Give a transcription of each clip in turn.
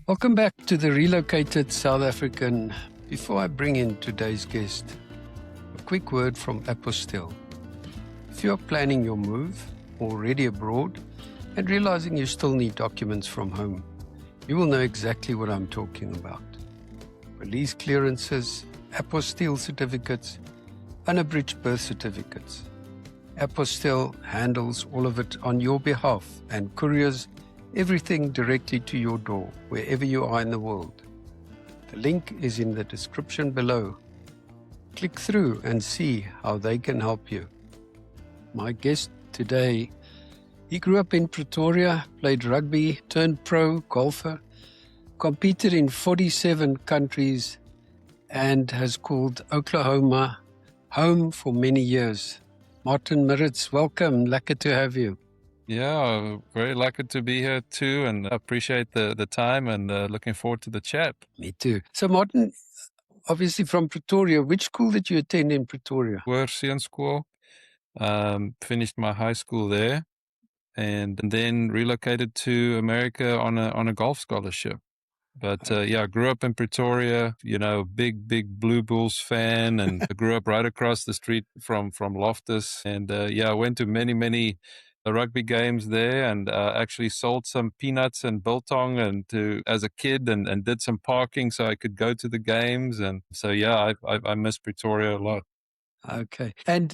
Welcome back to the Relocated South African. Before I bring in today's guest, a quick word from Apostille. If you are planning your move, already abroad, and realizing you still need documents from home, you will know exactly what I'm talking about. Police clearances, apostille certificates, unabridged birth certificates. Apostille handles all of it on your behalf and couriers everything directly to your door, wherever you are in the world. The link is in the description below. Click through and see how they can help you. My guest today, he grew up in Pretoria, played rugby, turned pro golfer, competed in 47 countries, and has called Oklahoma home for many years. Martin Maritz, welcome. Lucky to have you. Yeah, very lucky to be here too, and appreciate the time and looking forward to the chat. Me too. So Martin, obviously from Pretoria, which school did you attend in Pretoria? Hoërseun School. Finished my high school there, and then relocated to America on a golf scholarship. But I grew up in Pretoria, big Blue Bulls fan, and I grew up right across the street from Loftus. And I went to many rugby games there, and actually sold some peanuts and biltong as a kid, and did some parking so I could go to the games. And so I miss Pretoria a lot. Okay. And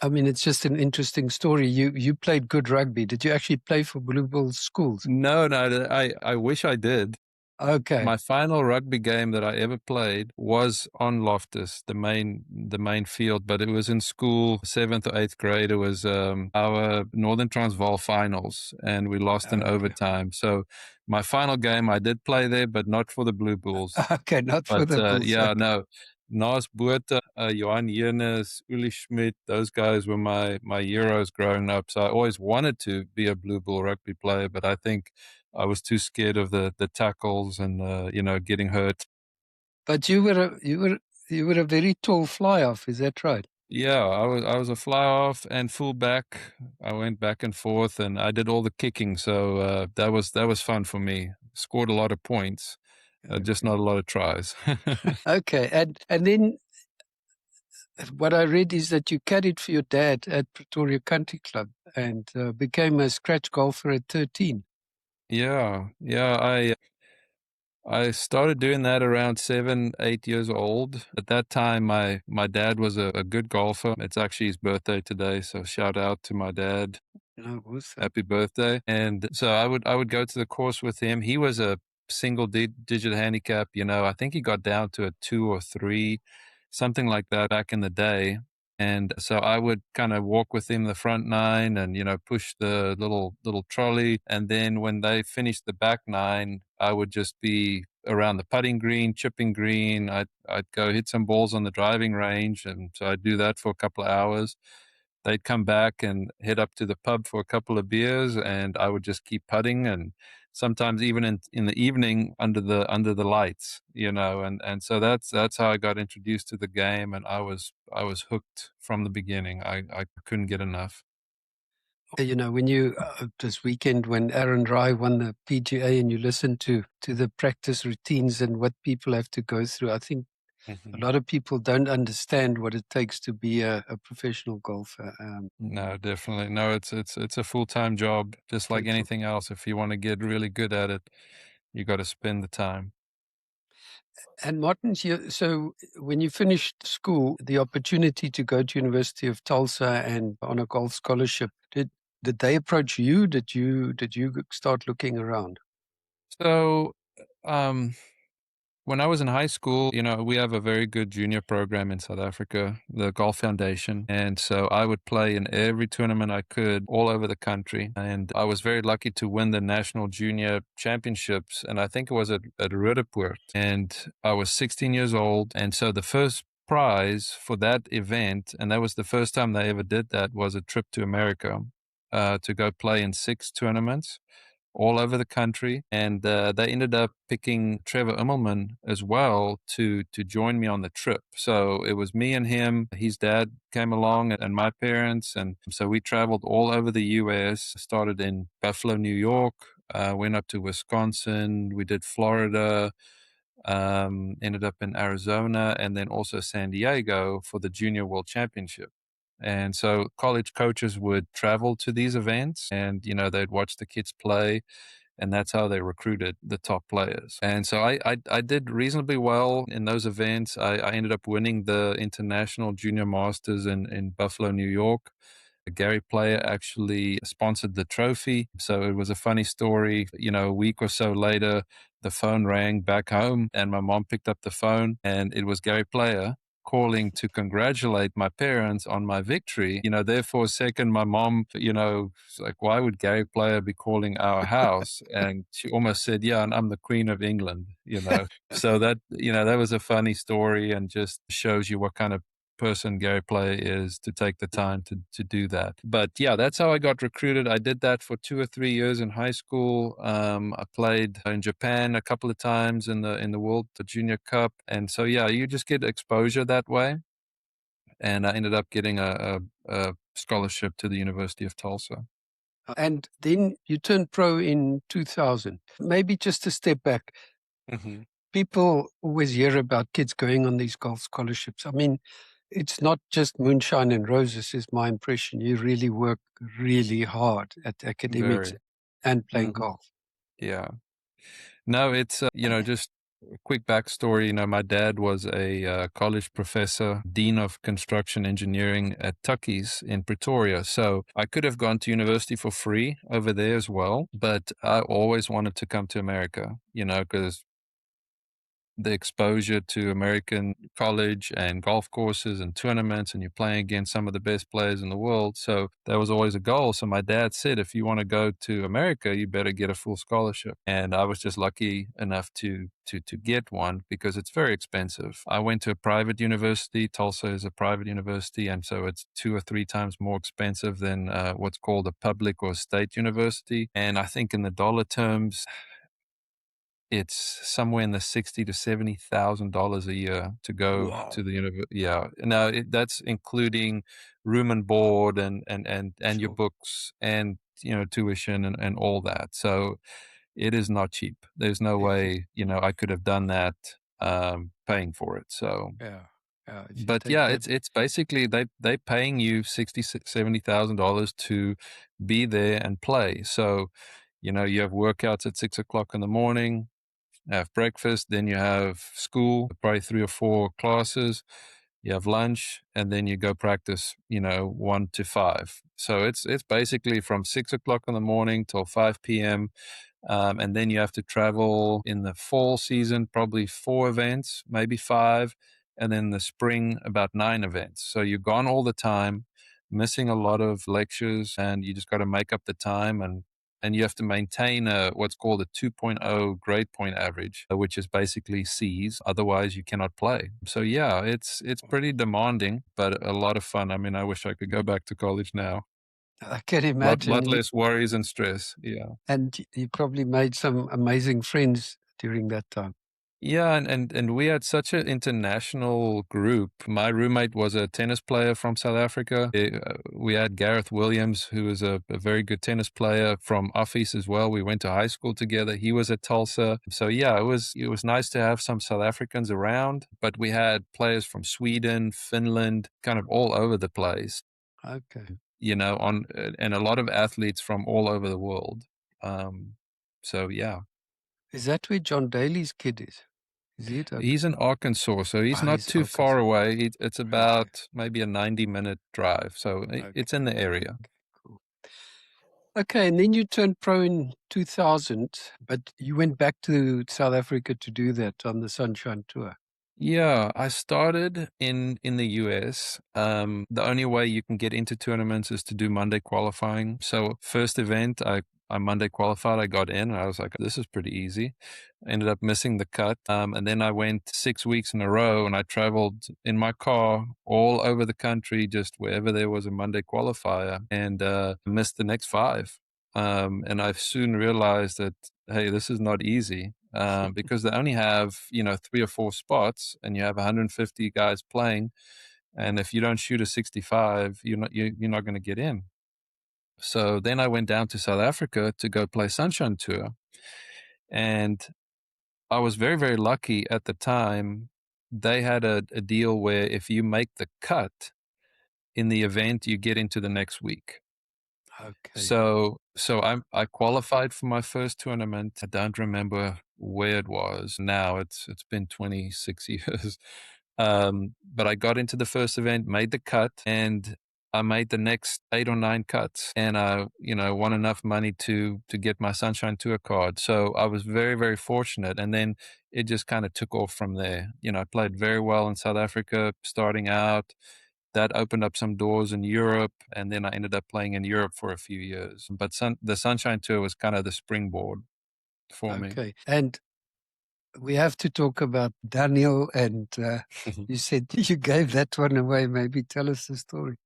I mean, it's just an interesting story. You played good rugby. Did you actually play for Blue Bulls schools? No, I wish I did. Okay. My final rugby game that I ever played was on Loftus, the main field, but it was in school, 7th or 8th grade. It was our Northern Transvaal finals, and we lost in overtime. So my final game, I did play there, but not for the Blue Bulls. Okay, not for the Bulls. No. Nas Botha, Johan Yernes, Uli Schmidt, those guys were my heroes growing up. So I always wanted to be a Blue Bull rugby player, but I think I was too scared of the tackles and getting hurt. But you were a very tall fly-off, is that right? Yeah, I was a fly-off and full-back. I went back and forth, and I did all the kicking. So that was fun for me. Scored a lot of points, just not a lot of tries. Okay, and then what I read is that you caddied for your dad at Pretoria Country Club and became a scratch golfer at 13. Yeah. I started doing that around 7, 8 years old. At that time, my dad was a good golfer. It's actually his birthday today, so shout out to my dad. Oh, awesome. Happy birthday. And so I would go to the course with him. He was a single digit handicap, I think he got down to a 2 or 3, something like that back in the day. And so I would kind of walk with him the front 9 and, push the little trolley. And then when they finished the back 9, I would just be around the putting green, chipping green. I'd go hit some balls on the driving range. And so I'd do that for a couple of hours. They'd come back and head up to the pub for a couple of beers, and I would just keep putting, and sometimes even in the evening under the lights, and so that's how I got introduced to the game, and I was hooked from the beginning. I couldn't get enough. When you this weekend when Aaron Rai won the PGA and you listen to the practice routines and what people have to go through, I think a lot of people don't understand what it takes to be a professional golfer. No, definitely. No, it's a full-time job, just like anything else. If you want to get really good at it, you got to spend the time. And Martin, so when you finished school, the opportunity to go to University of Tulsa and on a golf scholarship, did they approach you? Did you start looking around? So, when I was in high school, we have a very good junior program in South Africa, the Golf Foundation. And so I would play in every tournament I could all over the country. And I was very lucky to win the National Junior Championships. And I think it was at Roodepoort. And I was 16 years old. And so the first prize for that event, and that was the first time they ever did that, was a trip to America to go play in 6 tournaments all over the country. And they ended up picking Trevor Immelman as well to join me on the trip. So it was me and him. His dad came along and my parents. And so we traveled all over the U.S., started in Buffalo, New York, Went up to Wisconsin. We did Florida. Ended up in Arizona, and then also San Diego for the Junior World Championship. And so college coaches would travel to these events, and they'd watch the kids play, and that's how they recruited the top players. And so I did reasonably well in those events. I ended up winning the International Junior Masters in Buffalo, New York. Gary Player actually sponsored the trophy. So it was a funny story. A week or so later, the phone rang back home, and my mom picked up the phone, and it was Gary Player calling to congratulate my parents on my victory. There for a second, my mom, was like, why would Gary Player be calling our house? And she almost said, yeah, and I'm the Queen of England. So that was a funny story, and just shows you what kind of person Gary Player is, to take the time to do that. But yeah, that's how I got recruited. I did that for 2 or 3 years in high school. I played in Japan a couple of times in the World Junior Cup, and so yeah, you just get exposure that way. And I ended up getting a scholarship to the University of Tulsa. And then you turned pro in 2000. Maybe just a step back. Mm-hmm. People always hear about kids going on these golf scholarships. I mean, it's not just moonshine and roses, is my impression. You really work really hard at academics Very. and playing Mm-hmm. golf. Yeah. No, it's, just a quick backstory. My dad was a college professor, dean of construction engineering at Tuckies in Pretoria. So I could have gone to university for free over there as well, but I always wanted to come to America, because the exposure to American college and golf courses and tournaments, and you're playing against some of the best players in the world. So that was always a goal. So my dad said, if you want to go to America, you better get a full scholarship. And I was just lucky enough to get one, because it's very expensive. I went to a private university. Tulsa is a private university, and so it's 2 or 3 times more expensive than what's called a public or state university. And I think in the dollar terms, it's somewhere in the $60,000 to $70,000 a year to go to the university. Yeah, now that's including room and board and your books and tuition and all that. So it is not cheap. There's no way I could have done that paying for it. So Yeah. but yeah, it's basically they paying you $60,000 to $70,000 to be there and play. So you have workouts at 6 o'clock in the morning, have breakfast, then you have school, probably 3 or 4 classes, you have lunch, and then you go practice, 1 to 5. So it's basically from 6 o'clock in the morning till 5 p.m. And then you have to travel in the fall season, probably 4 events, maybe 5, and then the spring about 9 events. So you're gone all the time, missing a lot of lectures, and you just got to make up the time, and you have to maintain what's called a 2.0 grade point average, which is basically C's. Otherwise, you cannot play. So yeah, it's pretty demanding, but a lot of fun. I mean, I wish I could go back to college now. I can Lot imagine. less worries and stress. Yeah. And you probably made some amazing friends during that time. Yeah, and we had such an international group. My roommate was a tennis player from South Africa. We had Gareth Williams, who was a very good tennis player from Affies as well. We went to high school together. He was at Tulsa. So yeah, it was nice to have some South Africans around, but we had players from Sweden, Finland, kind of all over the place. Okay. And a lot of athletes from all over the world. So yeah. Is that where John Daly's kid is? Is he? He's in Arkansas, so he's not He's too far Arkansas. away. It's about maybe a 90-minute drive, so it's in the area. Okay, cool. Okay, and then you turned pro in 2000, but you went back to South Africa to do that on the Sunshine Tour. Yeah, I started in the US. The only way you can get into tournaments is to do Monday qualifying. So first event, I Monday qualified. I got in. And I was like, this is pretty easy. I ended up missing the cut. And then I went 6 weeks in a row, and I traveled in my car all over the country, just wherever there was a Monday qualifier, and missed the next 5. And I've soon realized that, hey, this is not easy. Because they only have 3 or 4 spots, and you have 150 guys playing, and if you don't shoot a 65, you're not going to get in. So then I went down to South Africa to go play Sunshine Tour. And I was very, very lucky at the time. They had a deal where if you make the cut in the event, you get into the next week. Okay. So I qualified for my first tournament. I don't remember where it was now. It's been 26 years. But I got into the first event, made the cut, and I made the next 8 or 9 cuts, and I, won enough money to get my Sunshine Tour card. So I was very, very fortunate. And then it just kind of took off from there. I played very well in South Africa starting out. That opened up some doors in Europe, and then I ended up playing in Europe for a few years. But the Sunshine Tour was kind of the springboard for me. Okay. And we have to talk about Dunhill, and you said you gave that one away. Maybe tell us the story.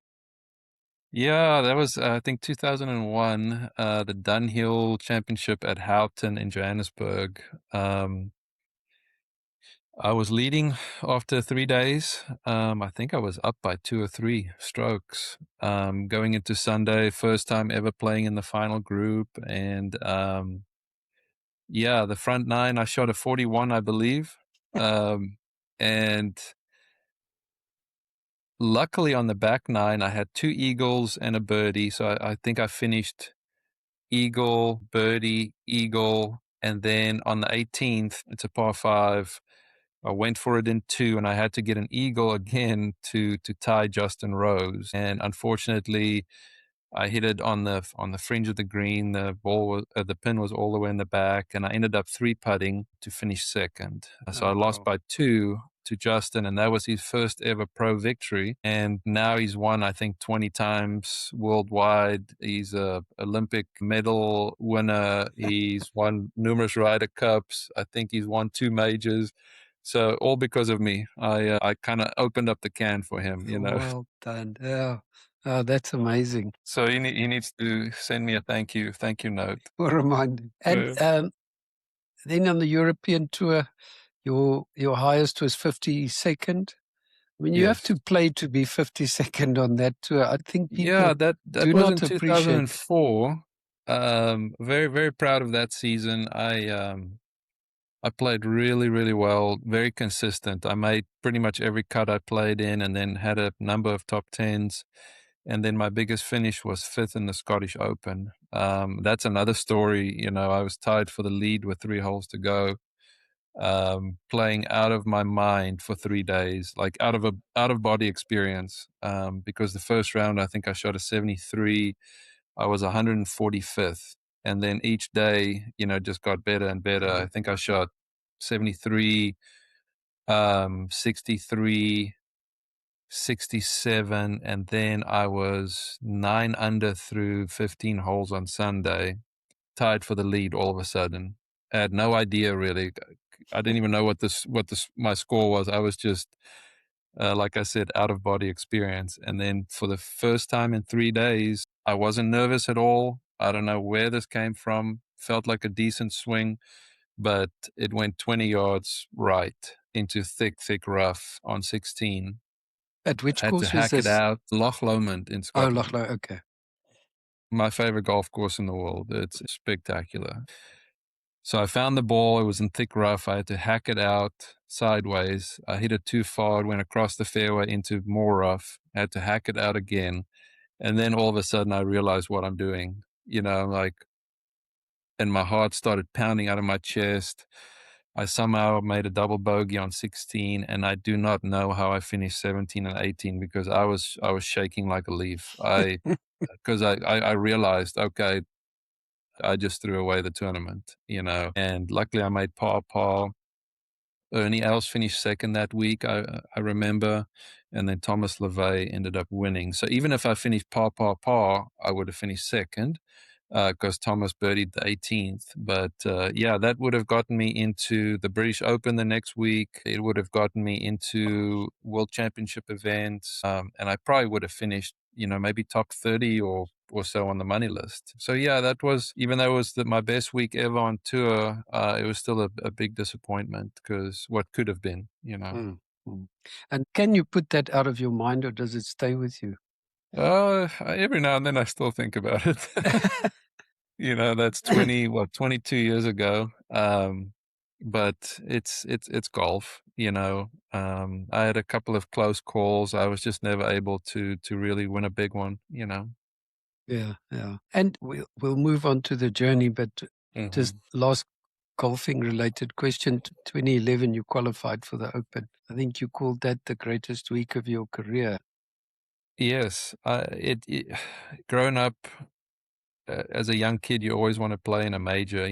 Yeah, that was, I think, 2001, the Dunhill Championship at Houghton in Johannesburg. I was leading after 3 days. I think I was up by 2 or 3 strokes. Going into Sunday, first time ever playing in the final group. And yeah, the front 9, I shot a 41, I believe. And luckily on the back 9, I had 2 eagles and a birdie. So I think I finished eagle, birdie, eagle. And then on the 18th, it's a par 5. I went for it in 2, and I had to get an eagle again to tie Justin Rose. And unfortunately, I hit it on the fringe of the green. The pin was all the way in the back, and I ended up 3-putting to finish second. So I lost by 2 to Justin, and that was his first ever pro victory. And now he's won, I think, 20 times worldwide. He's a Olympic medal winner. He's won numerous Ryder Cups. I think he's won 2 majors. So all because of me. I kind of opened up the can for him, Well done. Yeah. Oh, that's amazing. So he needs to send me a thank you note. Well reminded. And then on the European tour, your highest was 52nd. I mean, you have to play to be 52nd on that tour. I think people that do was not in appreciate. 2004. Very, very proud of that season. I played really, really well, very consistent. I made pretty much every cut I played in, and then had a number of top 10s. And then my biggest finish was 5th in the Scottish Open. That's another story. I was tied for the lead with 3 holes to go, playing out of my mind for 3 days, like out of body experience. Because the first round, I think I shot a 73. I was 145th. And then each day, just got better and better. I think I shot 73, 63, 67, and then I was 9 under through 15 holes on Sunday, tied for the lead all of a sudden. I had no idea really. I didn't even know what my score was. I was just, like I said, out of body experience. And then for the first time in 3 days, I wasn't nervous at all. I don't know where this came from. Felt like a decent swing, but it went 20 yards right into thick, thick rough on 16. At which Had to course was hack it this? out. Loch Lomond in Oh, Scotland. Loch Lomond. Okay. My favorite golf course in the world. It's spectacular. So I found the ball. It was in thick rough. I had to hack it out sideways. I hit it too far. It went across the fairway into more rough. I had to hack it out again. And then all of a sudden I realized what I'm doing. And my heart started pounding out of my chest. I somehow made a double bogey on 16, and I do not know how I finished 17 and 18 because I was shaking like a leaf. Because I realized, okay, I just threw away the tournament, and luckily I made par. Ernie Els finished second that week, I remember, and then Thomas LeVay ended up winning. So even if I finished par, I would have finished second because Thomas birdied the 18th. But that would have gotten me into the British Open the next week. It would have gotten me into World Championship events, and I probably would have finished, maybe top 30 or so on the money list. So that was, even though it was my best week ever on tour, it was still a big disappointment because what could have been, And can you put that out of your mind, or does it stay with you? Every now and then I still think about it. That's 22 years ago. But it's golf, I had a couple of close calls. I was just never able to really win a big one. Yeah, yeah. And we'll move on to the journey, but just Hmm. last golfing related question. 2011, you qualified for the Open. I think you called that the greatest week of your career. Yes, growing up as a young kid, you always want to play in a major.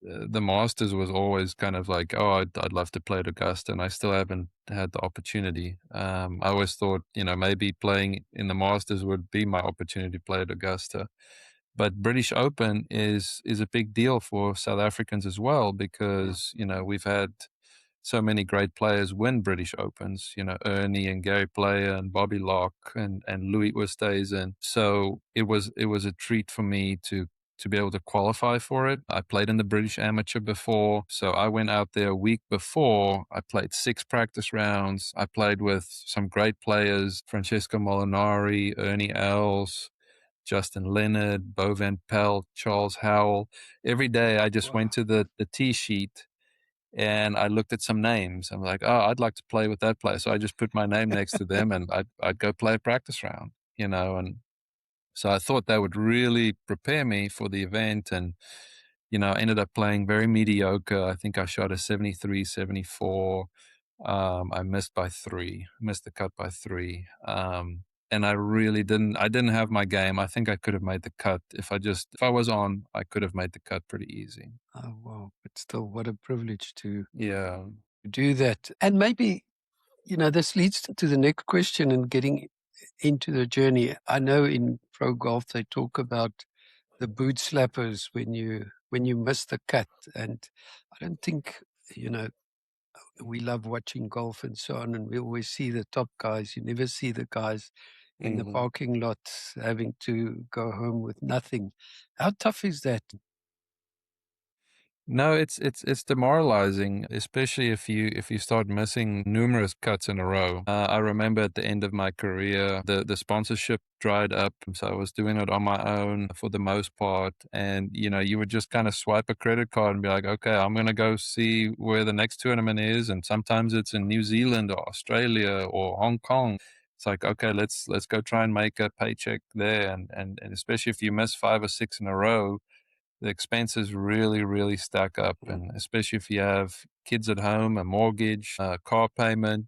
The Masters was always kind of like, oh, I'd love to play at Augusta, and I still haven't had the opportunity. I always thought, maybe playing in the Masters would be my opportunity to play at Augusta. But British Open is a big deal for South Africans as well Yeah. because, we've had so many great players win British Opens, Ernie and Gary Player and Bobby Locke and Louis Oosthuizen. So it was a treat for me to be able to qualify for it. I played in the British Amateur before, so I went out there a week before. I played 6 practice rounds. I played with some great players, Francesco Molinari, Ernie Els, Justin Leonard, Bo Van Pelt, Charles Howell. Every day I just Wow. went to the tee sheet and I looked at some names. I'm like, oh, I'd like to play with that player. So I just put my name next to them and I'd go play a practice round. And so I thought that would really prepare me for the event. And, I ended up playing very mediocre. I think I shot a 73, 74. I missed by 3, missed the cut by 3. And I didn't have my game. I think I could have made the cut if I was on, I could have made the cut pretty easy. Oh, wow. But still, what a privilege to Yeah. do that. And maybe, this leads to the next question and getting into the journey. I know in pro golf, they talk about the boot slappers when you miss the cut. And I don't think, you know, we love watching golf and so on, and we always see the top guys. You never see the guys in the Hmm. parking lot having to go home with nothing. How tough is that? No, it's demoralizing, especially if you start missing numerous cuts in a row. I remember at the end of my career, the sponsorship dried up, so I was doing it on my own for the most part. And you would just kind of swipe a credit card and be like, okay, I'm gonna go see where the next tournament is, and sometimes it's in New Zealand or Australia or Hong Kong. It's like, okay, let's go try and make a paycheck there, and especially if you miss 5 or 6 in a row, the expenses really, really stack up. Mm. And especially if you have kids at home, a mortgage, a car payment,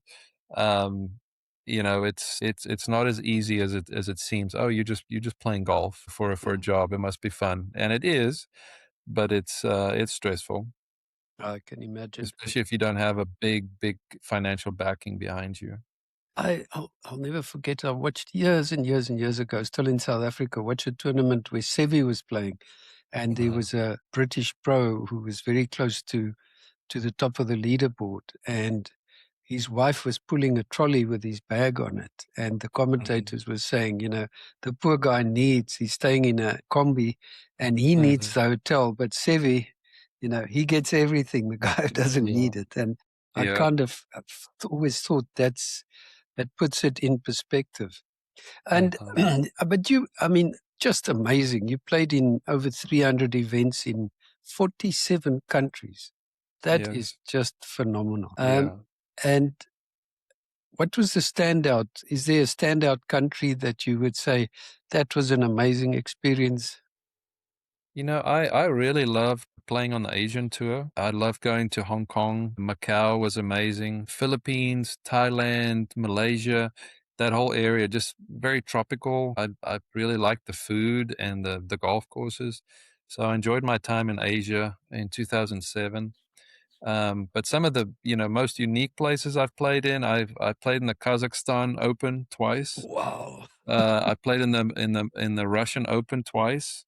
um, it's not as easy as it seems. Oh, you're just playing No, golf for a no, job. It must be fun, and it is, but it's stressful, I can imagine. especially if you don't have a big financial backing behind you. I'll never forget. I watched years and years and years ago, still in South Africa, watch a tournament where Sevi was playing, and there Uh-huh. was a British pro who was very close to the top of the leaderboard, and his wife was pulling a trolley with his bag on it, and the Mhm. commentators were saying, the poor guy he's staying in a combi, and he needs Mhm. the hotel, but Sevi, he gets everything. The guy doesn't Yeah. need it, and I Yeah. kind of I've always thought that puts it in perspective. And Uh-huh. but just amazing. You played in over 300 events in 47 countries. That is Yes. just phenomenal. Yeah. And what was the standout? Is there a standout country that you would say that was an amazing experience? I really love playing on the Asian tour. I love going to Hong Kong. Macau was amazing. Philippines, Thailand, Malaysia, that whole area, just very tropical. I really liked the food and the golf courses. So I enjoyed my time in Asia in 2007. But some of the most unique places I've played in, I played in the Kazakhstan Open twice. Wow. I played in the Russian Open twice.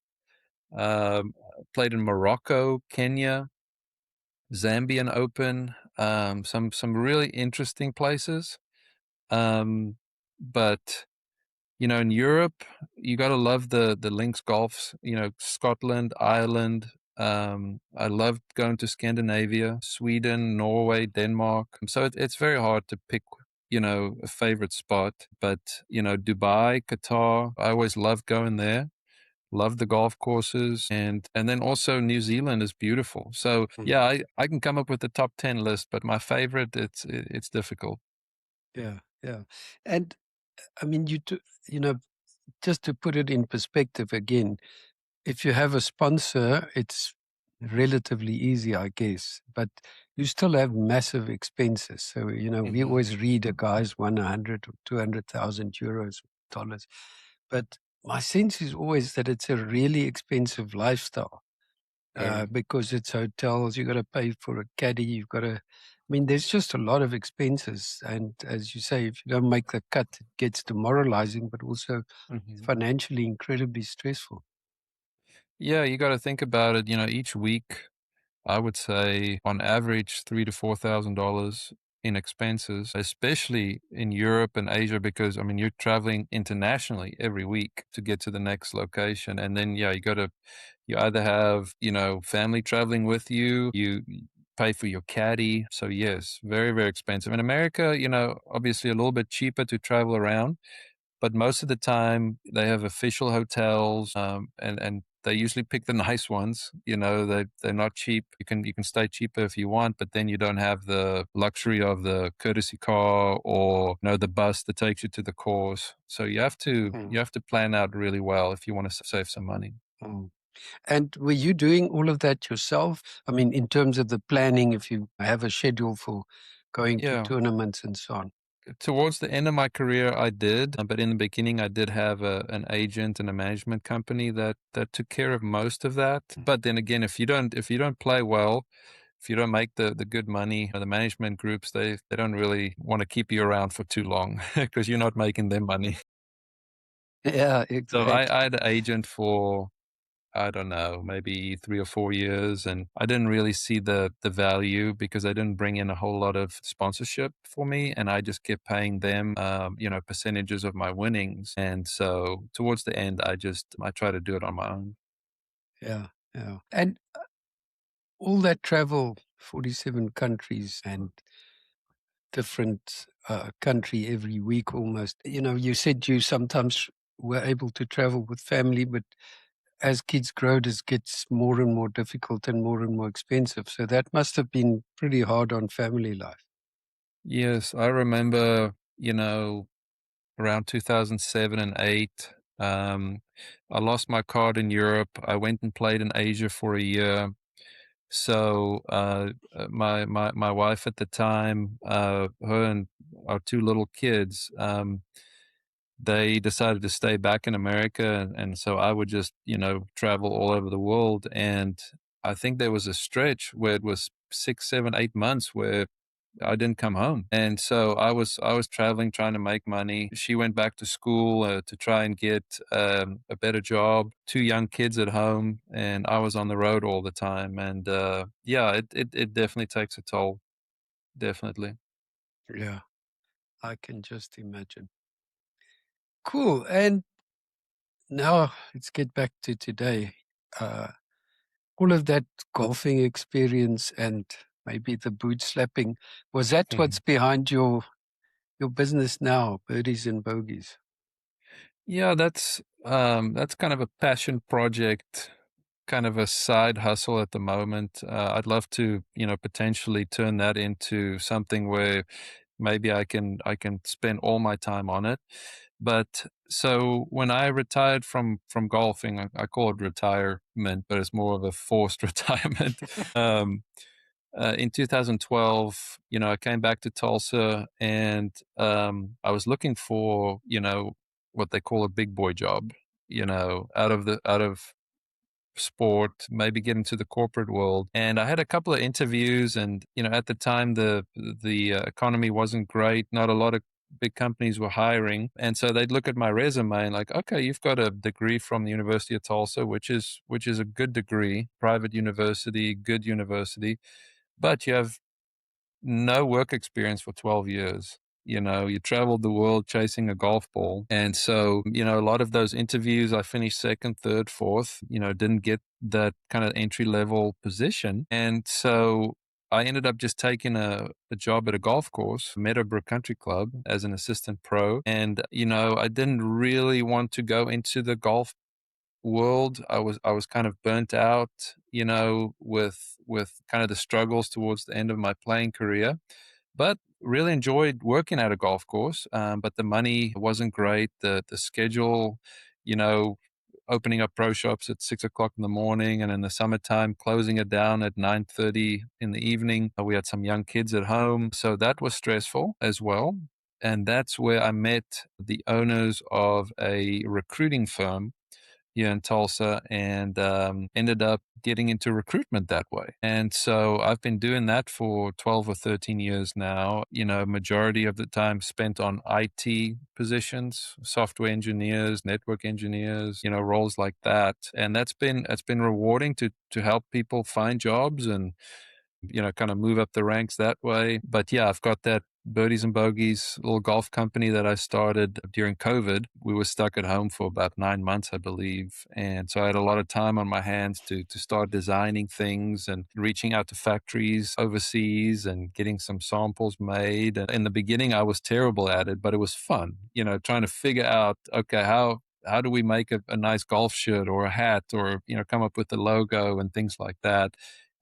Played in Morocco, Kenya, Zambian Open, some really interesting places. Um, but in Europe, you got to love the links golfs. Scotland, Ireland. I loved going to Scandinavia, Sweden, Norway, Denmark. So it's very hard to pick, a favorite spot. But, Dubai, Qatar, I always love going there. Love the golf courses, and then also New Zealand is beautiful. So yeah, Mhm. I can come up with a top 10 list, but my favorite, it's difficult. Yeah, yeah. And I mean, you know, just to put it in perspective again, if you have a sponsor, it's relatively easy, I guess, but you still have massive expenses. So, we Hmm. always read a guy's won 100 or 200,000 euros, dollars. But my sense is always that it's a really expensive lifestyle Very. because it's hotels, you got to pay for a caddy, you've got to, I mean, there's just a lot of expenses. And as you say, if you don't make the cut, it gets demoralizing, but also Hmm. financially incredibly stressful. Yeah, you got to think about it. Each week, I would say on average $3,000 to $4,000 in expenses, especially in Europe and Asia, because I mean you're traveling internationally every week to get to the next location, and then yeah, you either have family traveling with you, you pay for your caddy. So yes, very very expensive. In America, obviously a little bit cheaper to travel around, but most of the time they have official hotels, and they usually pick the nice ones. They're not cheap. You can stay cheaper if you want, but then you don't have the luxury of the courtesy car or the bus that takes you to the course. So you have to Mm, you have to plan out really well if you want to save some money. mm. And were you doing all of that yourself? I mean, in terms of the planning, if you have a schedule for going to Yeah. tournaments and so on. Towards the end of my career, I did, but in the beginning, I did have an agent and a management company that took care of most of that. But then again, if you don't play well, if you don't make the good money, the management groups they don't really want to keep you around for too long because you're not making them money. Yeah, So I exactly. had an agent for, I don't know, maybe 3 or 4 years. And I didn't really see the value because I didn't bring in a whole lot of sponsorship for me. And I just kept paying them, percentages of my winnings. And so towards the end, I try to do it on my own. Yeah, yeah. And all that travel, 47 countries and different country every week almost. You said you sometimes were able to travel with family, but as kids grow, this gets more and more difficult and more expensive. So that must have been pretty hard on family life. Yes, I remember, around 2007 and 8. I lost my card in Europe. I went and played in Asia for a year. So my wife at the time, her and our two little kids, they decided to stay back in America, and so I would just travel all over the world. And I think there was a stretch where it was 6, 7, 8 months where I didn't come home. And so I was traveling, trying to make money. She went back to school to try and get a better job. Two young kids at home, and I was on the road all the time. And yeah, it definitely takes a toll. Definitely. Yeah, I can just imagine. Cool. And now let's get back to today. Uh, all of that golfing experience and maybe the boot slapping, was that what's Mhm. behind your business now, Birdies and Bogeys? Yeah, that's kind of a passion project, kind of a side hustle at the moment. I'd love to, potentially turn that into something where maybe I can spend all my time on it. But so when I retired from golfing, I call it retirement, but it's more of a forced retirement. Um, in 2012, I came back to Tulsa, and I was looking for, what they call a big boy job, out of sport, maybe get into the corporate world. And I had a couple of interviews, and at the time the economy wasn't great. Not a lot of big companies were hiring, and so they'd look at my resume and like, okay, you've got a degree from the University of Tulsa, which is a good degree, private university, good university, but you have no work experience for 12 years. You traveled the world chasing a golf ball. And so, a lot of those interviews, I finished second, third, fourth, didn't get that kind of entry level position. And so I ended up just taking a job at a golf course, Meadowbrook Country Club, as an assistant pro. And, I didn't really want to go into the golf world. I was kind of burnt out, with kind of the struggles towards the end of my playing career, but really enjoyed working at a golf course. But the money wasn't great. The schedule, you know, opening up pro shops at 6 o'clock in the morning, and in the summertime closing it down at 9:30 in the evening. We had some young kids at home, so that was stressful as well. And that's where I met the owners of a recruiting firm here in Tulsa, and ended up getting into recruitment that way. And so I've been doing that for 12 or 13 years now. Majority of the time spent on IT positions, software engineers, network engineers, roles like that. And it's been rewarding to help people find jobs and kind of move up the ranks that way. But yeah, I've got that Birdies and Bogeys little golf company that I started during COVID. We were stuck at home for about 9 months, I believe. And so I had a lot of time on my hands to start designing things and reaching out to factories overseas and getting some samples made. And in the beginning, I was terrible at it, but it was fun, trying to figure out, okay, how do we make a nice golf shirt or a hat, or, come up with the logo and things like that.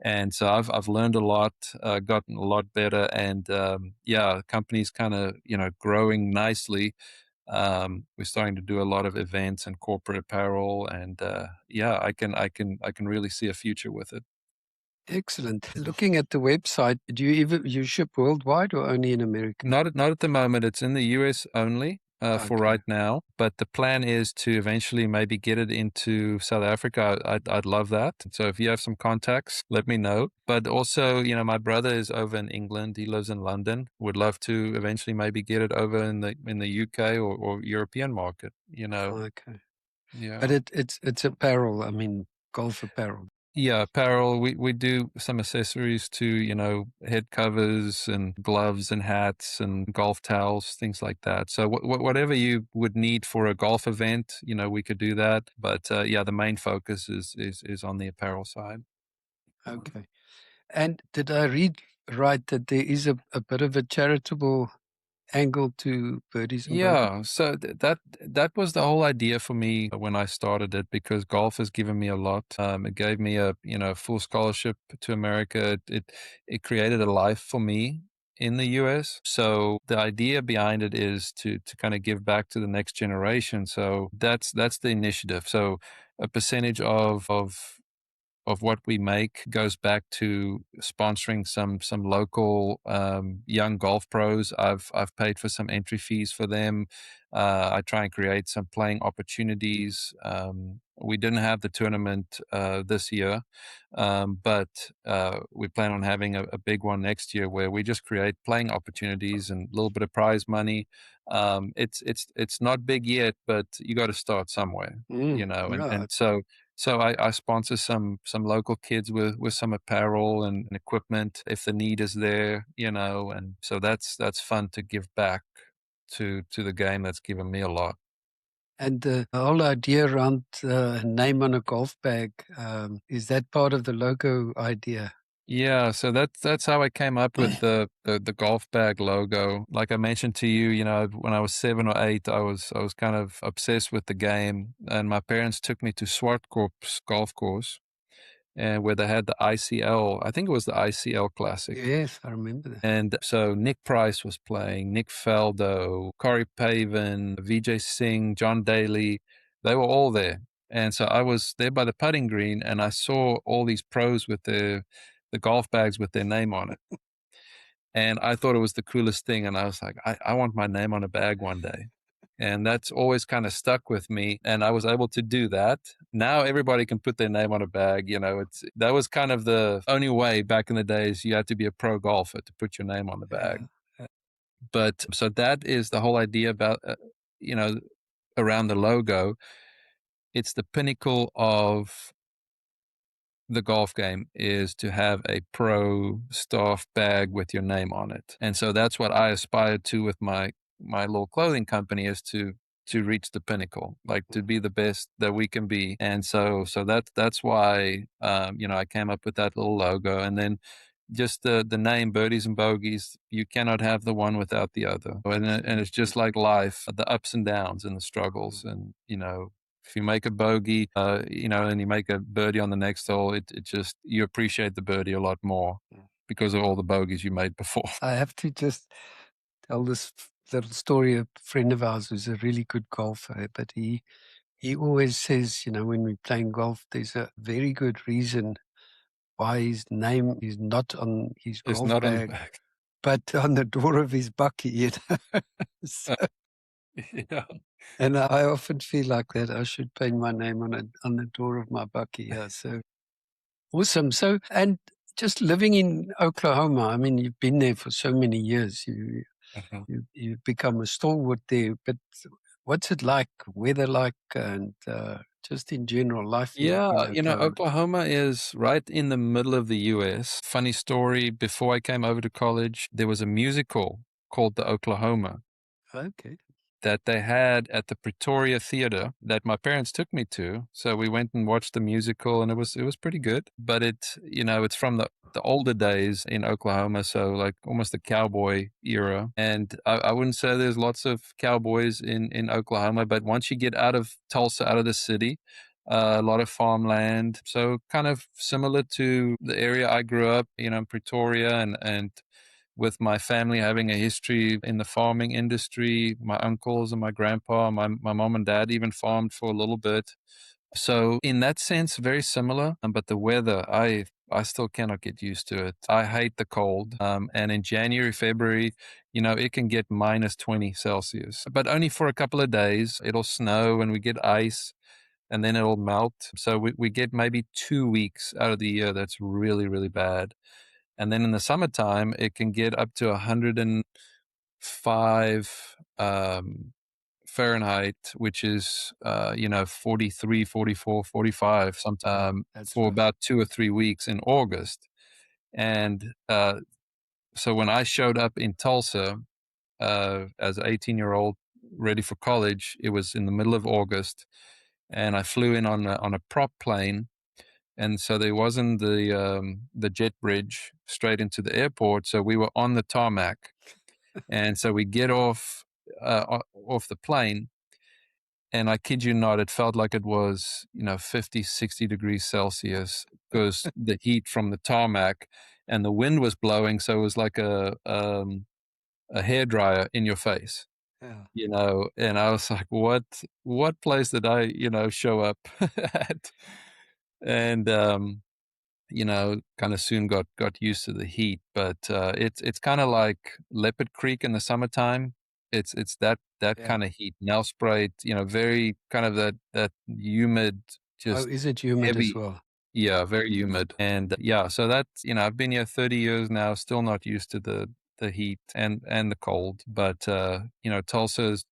And so I've learned a lot, gotten a lot better, and yeah, the company's kind of growing nicely. We're starting to do a lot of events and corporate apparel, and yeah, I can really see a future with it. Excellent. Looking at the website, do you ship worldwide or only in America? Not at the moment. It's in the US only. For Okay. right now, but the plan is to eventually maybe get it into South Africa. I'd love that. So if you have some contacts, let me know. But also, my brother is over in England. He lives in London. Would love to eventually maybe get it over in the UK or European market. Okay. But Yeah. it's apparel. I mean, golf apparel. Yeah, apparel. We do some accessories to, head covers and gloves and hats and golf towels, things like that. So whatever you would need for a golf event, we could do that. But yeah, the main focus is on the apparel side. Okay. And did I read right that there is a bit of a charitable angle to Birdies and Bogeys? Yeah, so that was the whole idea for me when I started it, because golf has given me a lot. It gave me a full scholarship to America. It created a life for me in the US. So the idea behind it is to kind of give back to the next generation. So that's the initiative. So a percentage of what we make goes back to sponsoring some local young golf pros. I've paid for some entry fees for them. I try and create some playing opportunities. We didn't have the tournament this year, but we plan on having a big one next year where we just create playing opportunities and a little bit of prize money. It's not big yet, but you got to start somewhere, and Yeah. so I sponsor some local kids with some apparel and equipment if the need is there, and so that's fun to give back to the game that's given me a lot. And the whole idea around name on a golf bag, is that part of the logo idea? Yeah, so that's how I came up with the golf bag logo. Like I mentioned to you, when I was 7 or 8, I was kind of obsessed with the game, and my parents took me to Swartkorps golf course, and where they had the ICL. I think it was the ICL Classic. Yes, I remember that. And so Nick Price was playing, Nick Faldo, Corey Pavin, Vijay Singh, John Daly. They were all there. And so I was there by the putting green, and I saw all these pros with the golf bags with their name on it. And I thought it was the coolest thing. And I was like, I want my name on a bag one day. And that's always kind of stuck with me. And I was able to do that. Now everybody can put their name on a bag. That was kind of the only way back in the days. You had to be a pro golfer to put your name on the bag. Yeah. But so that is the whole idea about, you know, around the logo. It's the pinnacle of the golf game is to have a pro staff bag with your name on it. And so that's what I aspired to with my little clothing company, is to reach the pinnacle, like to be the best that we can be. And so that's why I came up with that little logo. And then just the name Birdies and Bogeys, you cannot have the one without the other. And it's just like life, the ups and downs and the struggles. And, if you make a bogey, and you make a birdie on the next hole, it just, you appreciate the birdie a lot more because of all the bogeys you made before. I have to just tell this little story. A friend of ours who's a really good golfer, but he always says, when we're playing golf, there's a very good reason why his name is not on his It's golf not on the bag, back. but on the door of his bucky. So, Yeah. and I often feel like that. I should paint my name on the door of my bucky. Yeah, so awesome. So, and just living in Oklahoma, I mean, you've been there for so many years. Uh-huh. You've become a stalwart there. But what's it like, weather like, and just in general, life in Yeah, Oklahoma? Oklahoma is right in the middle of the US. Funny story, before I came over to college, there was a musical called The Oklahoma Okay. that they had at the Pretoria Theater that my parents took me to. So we went and watched the musical, and it was pretty good. But it's from the older days in Oklahoma, so like almost the cowboy era. And I wouldn't say there's lots of cowboys in Oklahoma, but once you get out of Tulsa, out of the city, a lot of farmland. So kind of similar to the area I grew up, in Pretoria, and with my family having a history in the farming industry. My uncles and my grandpa, my mom and dad even farmed for a little bit. So in that sense, very similar. But the weather, I still cannot get used to it. I hate the cold. And in January, February, it can get minus 20 Celsius, but only for a couple of days. It'll snow and we get ice and then it'll melt. So we get maybe 2 weeks out of the year that's really, really bad. And then in the summertime, it can get up to 105 Fahrenheit, which is, 43, 44, 45 sometime That's for rough. about 2 or 3 weeks in August. And so when I showed up in Tulsa as an 18-year-old ready for college, it was in the middle of August. And I flew in on a prop plane. And so there wasn't the jet bridge straight into the airport. So we were on the tarmac. And so we get off the plane. And I kid you not, it felt like it was, 50, 60 degrees Celsius because the heat from the tarmac and the wind was blowing. So it was like a hairdryer in your face, Yeah. and I was like, what place did I, show up at? And, kind of soon got used to the heat, but it's kind of like Leopard Creek in the summertime. It's that Yeah. kind of heat, Nelspruit, very kind of that humid, Oh, just is it humid as heavy. well? Yeah, very humid. And yeah, so that's, I've been here 30 years now, still not used to the heat and the cold. But Tulsa has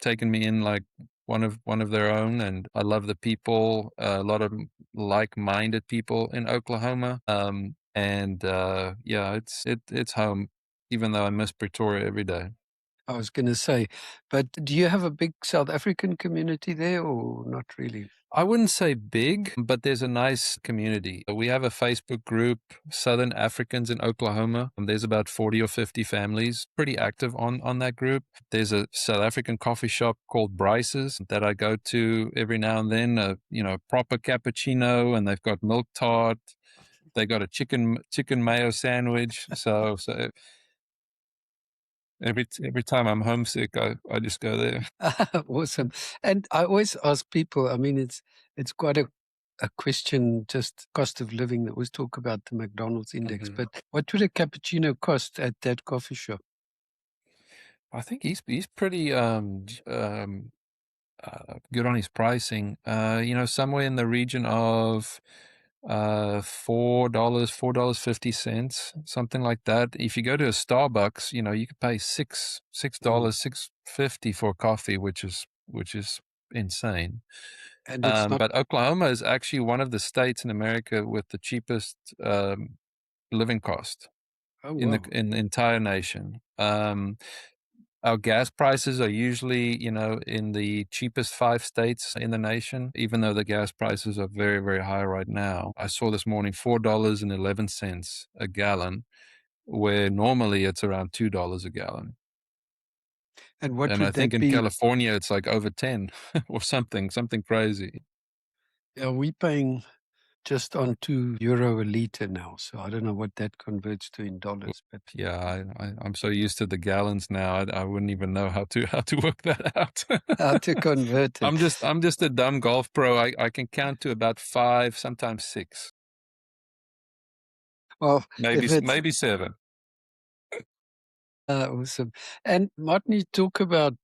taken me in like one of their own, and I love the people, a lot of like-minded people in Oklahoma. And yeah, it's home, even though I miss Pretoria every day. I was going to say, but do you have a big South African community there or not really? I wouldn't say big, but there's a nice community. We have a Facebook group, Southern Africans in Oklahoma. There's about 40 or 50 families pretty active on that group. There's a South African coffee shop called Bryce's that I go to every now and then, proper cappuccino, and they've got milk tart. They got a chicken mayo sandwich. So every time I'm homesick, I just go there. Awesome. And I always ask people, I mean, it's quite a question, just cost of living. They always talk about the McDonald's index, Mhm. but what would a cappuccino cost at that coffee shop? I think he's pretty good on his pricing. Somewhere in the region of $4.50, something like that. If you go to a Starbucks, you could pay $6, $6.50 for a coffee, which is insane. And it's not, But Oklahoma is actually one of the states in America with the cheapest living cost oh, in wow. the entire nation. Our gas prices are usually, in the cheapest 5 states in the nation, even though the gas prices are very, very high right now. I saw this morning $4.11 a gallon, where normally it's around $2 a gallon. And what And I would think that in be? California, it's like over 10 or something crazy. Are we paying just on €2 a liter now? So I don't know what that converts to in dollars, but Yeah, I'm so used to the gallons now. I wouldn't even know how to how to work that out. how to convert it? I'm just a dumb golf pro. I can count to about 5, sometimes 6, Well, if it's maybe 7. awesome. And Martin, you talk about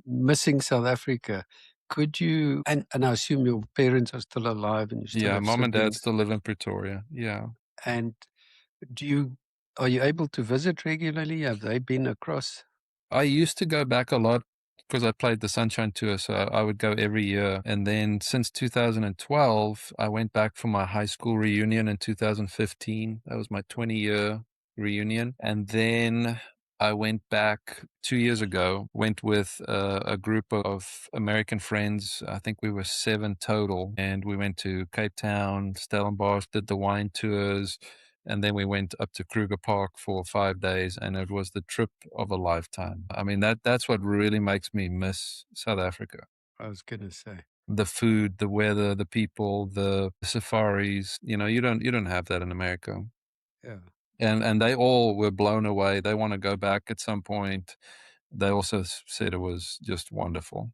missing South Africa. Could you and I assume your parents are still alive and you still Yeah, have mom and dad siblings. still live in Pretoria. Yeah. And do you are you able to visit regularly? Have they been across? I used to go back a lot because I played the Sunshine Tour, so I would go every year. And then since 2012, I went back for my high school reunion in 2015. That was my 20-year reunion. And then I went back 2 years ago, went with a group of American friends. I think we were 7 total. And we went to Cape Town, Stellenbosch, did the wine tours. And then we went up to Kruger Park for 5 days, and it was the trip of a lifetime. I mean, that's what really makes me miss South Africa. I was gonna say. The food, the weather, the people, the safaris. You don't have that in America. Yeah. And they all were blown away. They want to go back at some point. They also said it was just wonderful.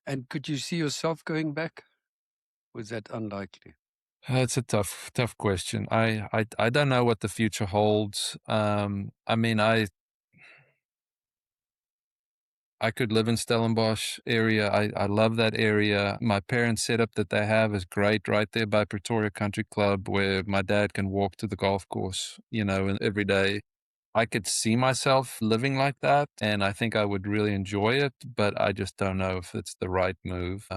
And could you see yourself going back? Was that unlikely? It's a tough question. I don't know what the future holds. I mean, I could live in Stellenbosch area. I love that area. My parents' setup that they have is great right there by Pretoria Country Club, where my dad can walk to the golf course, and every day. I could see myself living like that, and I think I would really enjoy it, but I just don't know if it's the right move.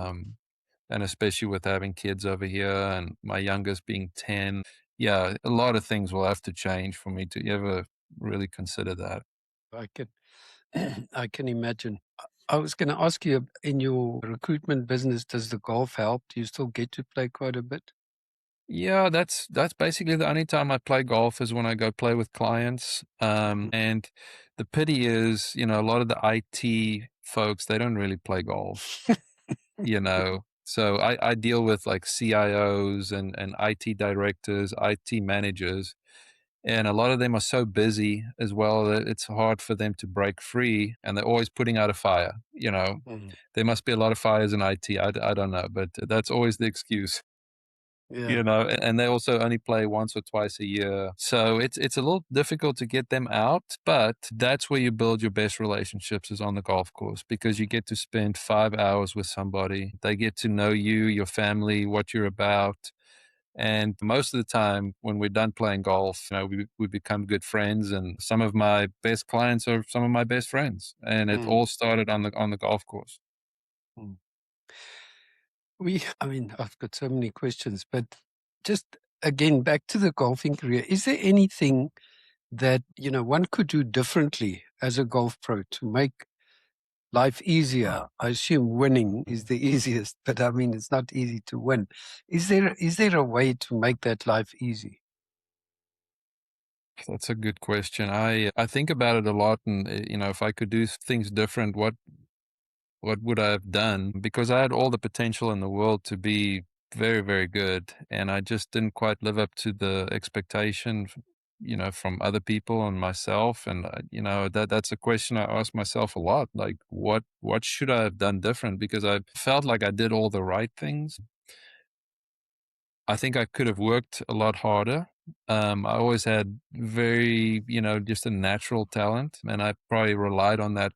And especially with having kids over here and my youngest being 10, yeah, a lot of things will have to change for me to ever really consider that. I can I can imagine. I was going to ask you, in your recruitment business, does the golf help? Do you still get to play quite a bit? Yeah, that's basically the only time I play golf is when I go play with clients. Mm. And the pity is, a lot of the IT folks, they don't really play golf. So I deal with like CIOs and IT directors, IT managers, and a lot of them are so busy as well that it's hard for them to break free, and they're always putting out a fire. Mm. There must be a lot of fires in IT. I don't know, but that's always the excuse. Yeah, And they also only play once or twice a year. So it's a little difficult to get them out, but that's where you build your best relationships is on the golf course because you get to spend 5 hours with somebody. They get to know you, your family, what you're about. And most of the time when we're done playing golf, we become good friends, and some of my best clients are some of my best friends. And it mm, all started on the golf course. mm. I mean, I've got so many questions, but just again, back to the golfing career. Is there anything that, one could do differently as a golf pro to make life easier? I assume winning is the easiest, but I mean, it's not easy to win. Is there a way to make that life easy? That's a good question. I think about it a lot, and if I could do things different, what would I have done? Because I had all the potential in the world to be very, very good, and I just didn't quite live up to the expectation, from other people and myself. And that's a question I ask myself a lot. Like, what should I have done different? Because I felt like I did all the right things. I think I could have worked a lot harder. I always had very, just a natural talent, and I probably relied on that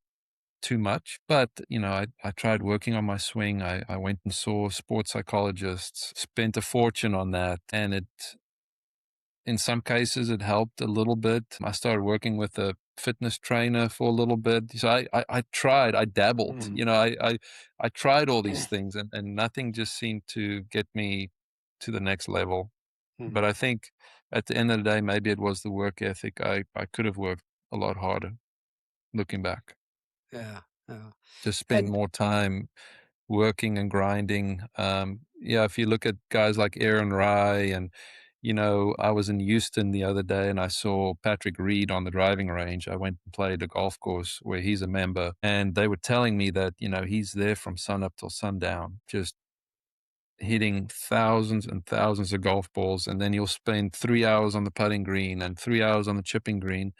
too much. But, I tried working on my swing. I went and saw sports psychologists, spent a fortune on that. And in some cases, it helped a little bit. I started working with a fitness trainer for a little bit. So I tried, I dabbled, Mm, I tried all these things, and nothing just seemed to get me to the next level. mm. But I think at the end of the day, maybe it was the work ethic. I could have worked a lot harder. looking back. Yeah. Yeah. Just spend And more time working and grinding. Yeah, if you look at guys like Aaron Rye and, I was in Houston the other day and I saw Patrick Reed on the driving range. I went and played a golf course where he's a member, and they were telling me that, he's there from sun up till sundown, just hitting thousands and thousands of golf balls. And then he'll spend 3 hours on the putting green and 3 hours on the chipping green.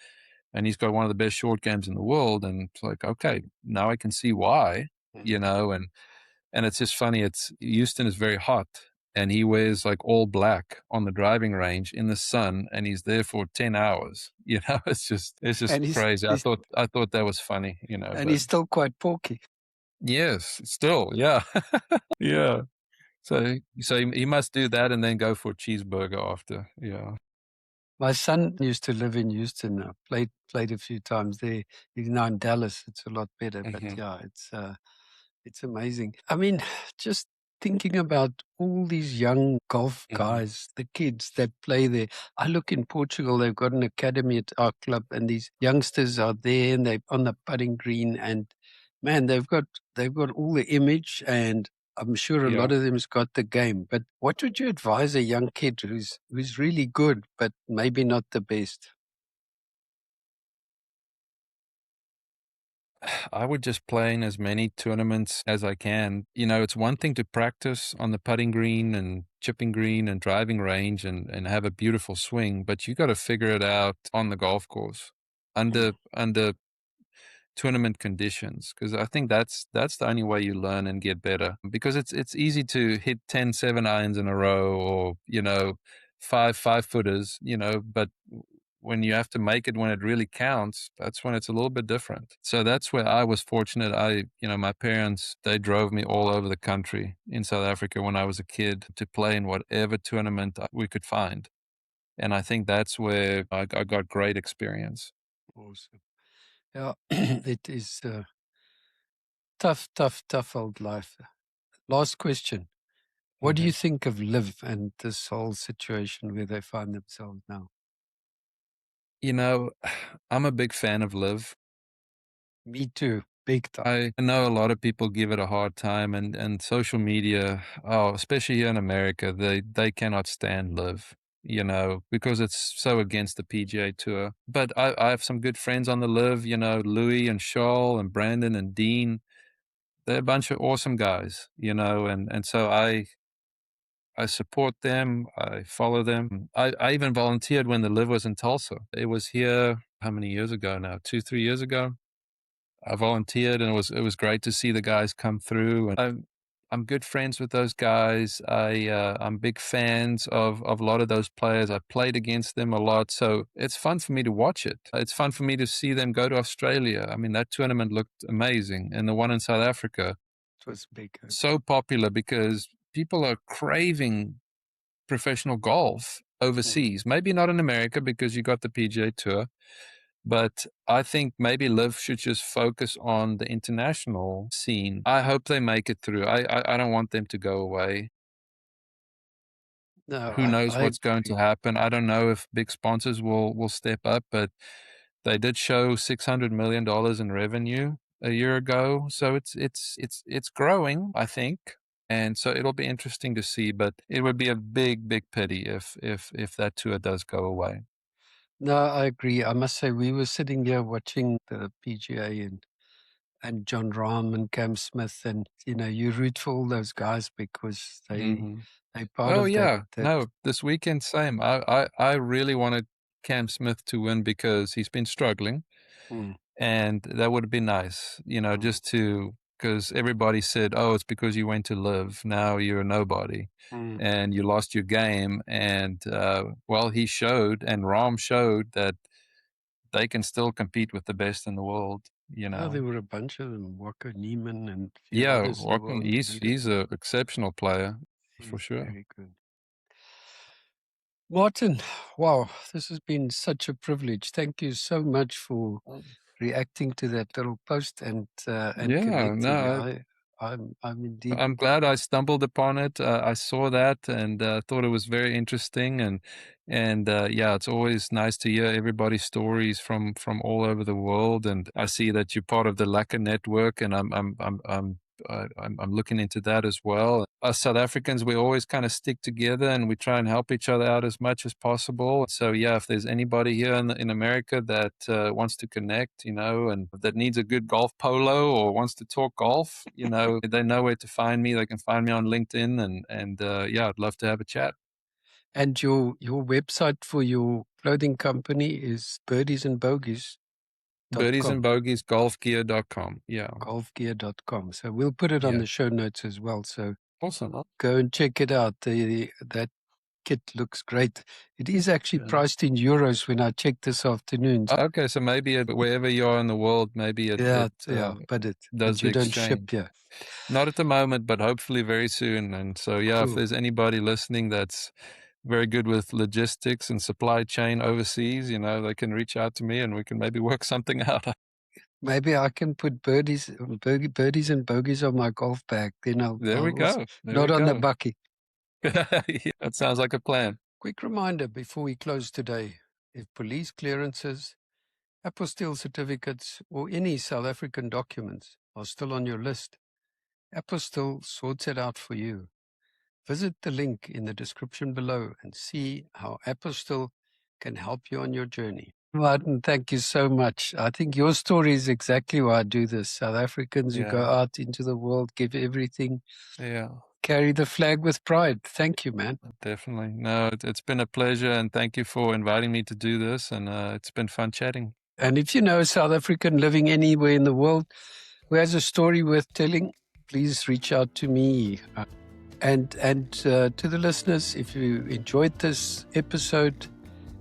And he's got one of the best short games in the world. And it's like, okay, now I can see why, and it's just funny. It's Houston is very hot, and he wears like all black on the driving range in the sun, and he's there for 10 hours. It's just and crazy. I thought that was funny, but he's still quite porky. yes, still, yeah. Yeah. So he must do that and then go for a cheeseburger after. Yeah. My son used to live in Houston. I played a few times there. He's now in Dallas. It's a lot better, but Hmm. yeah, it's amazing. I mean, just thinking about all these young golf Hmm. guys, the kids that play there. I look in Portugal, they've got an academy at our club, and these youngsters are there and they're on the putting green, and man, they've got all the image, and I'm sure a Yeah. lot of them's got the game. But what would you advise a young kid who's really good, but maybe not the best? I would just play in as many tournaments as I can. It's one thing to practice on the putting green and chipping green and driving range and have a beautiful swing, but you got to figure it out on the golf course under tournament conditions, because I think that's the only way you learn and get better, because it's easy to hit 10 7-irons in a row, or five footers, but when you have to make it when it really counts, that's when it's a little bit different. So that's where I was fortunate. My parents, they drove me all over the country in South Africa when I was a kid to play in whatever tournament we could find. And I think that's where I got great experience. Awesome. Yeah, it is tough, tough, tough old life. Last question. What do Mhm. you think of LIV and this whole situation where they find themselves now? You know, I'm a big fan of Live. Me too, big time. I know a lot of people give it a hard time, and social media, oh, especially here in America, they cannot stand Live, because it's so against the PGA Tour. But I have some good friends on the Live, Louis and Shawl and Brandon and Dean. They're a bunch of awesome guys, and so I support them. I follow them. I even volunteered when the Live was in Tulsa. It was here how many years ago now? 2 3 years ago. I volunteered, and it was great to see the guys come through. And I'm good friends with those guys. I'm big fans of a lot of those players. I played against them a lot, so it's fun for me to watch it. It's fun for me to see them go to Australia. I mean, that tournament looked amazing, and the one in South Africa, It was big. so popular because people are craving professional golf Mm. overseas. Maybe not in America because you got the PGA Tour, but I think maybe Liv should just focus on the international scene. I hope they make it through. I don't want them to go away. No, Who knows I what's going to agree. happen? I don't know if big sponsors will step up, but they did show $600 million in revenue a year ago, so it's growing, I think. And so it'll be interesting to see, but it would be a big pity if that tour does go away. No, I agree. I must say, we were sitting here watching the PGA and John Rahm and Cam Smith, and you root for all those guys because Hmm. they part Oh of that. yeah, That no, this weekend same. I really wanted Cam Smith to win because he's been struggling, mm, and that would have been nice, mm, just to, because everybody said, "Oh, it's because you went to Live. Now you're a nobody, mm. and you lost your game." And well, he showed, and Rom showed that they can still compete with the best in the world. Yeah, there were a bunch of them, Walker Neiman and a few Yeah, others who were Walking, on the he's a leaderboard. exceptional player for He's sure. very good. Martin, wow, this has been such a privilege. Thank you so much for reacting to that little post and Yeah, connecting. no, I'm indeed. I'm glad I stumbled upon it. I saw that and thought it was very interesting. And And yeah, it's always nice to hear everybody's stories from all over the world. And I see that you're part of the Lacquer network, and I'm looking into that as well. Us South Africans, we always kind of stick together and we try and help each other out as much as possible. So yeah, if there's anybody here in America that wants to connect, and that needs a good golf polo or wants to talk golf, they know where to find me. They can find me on LinkedIn, and yeah, I'd love to have a chat. And your website for your clothing company is Birdies and Bogeys. Birdies and Bogeys golfgear.com. Yeah. Golfgear.com. So we'll put it on the show notes as well. So awesome. Go and check it out. That kit looks great. It is actually priced in euros when I checked this afternoon. Okay, so maybe wherever you are in the world, maybe it but you don't ship here. Not at the moment, but hopefully very soon. And so yeah, cool. If there's anybody listening that's very good with logistics and supply chain overseas, they can reach out to me and we can maybe work something out. Maybe I can put birdies and bogeys on my golf bag. Then we go. Not on the bucky. That sounds like a plan. Quick reminder before we close today: if police clearances, apostille certificates, or any South African documents are still on your list, Apostille sorts it out for you. Visit the link in the description below and see how Apostille can help you on your journey. Martin, thank you so much. I think your story is exactly why I do this. South Africans who go out into the world, give everything, carry the flag with pride. Thank you, man. Definitely. No, it's been a pleasure, and thank you for inviting me to do this, and it's been fun chatting. And if you know a South African living anywhere in the world who has a story worth telling, please reach out to me. And to the listeners, if you enjoyed this episode,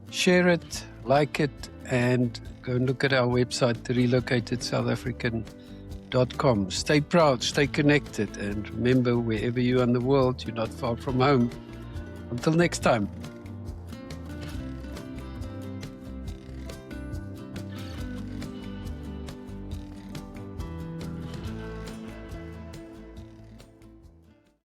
share it, like it, and go and look at our website, therelocatedsouthafrican.com. Stay proud, stay connected, and remember, wherever you are in the world, you're not far from home. Until next time.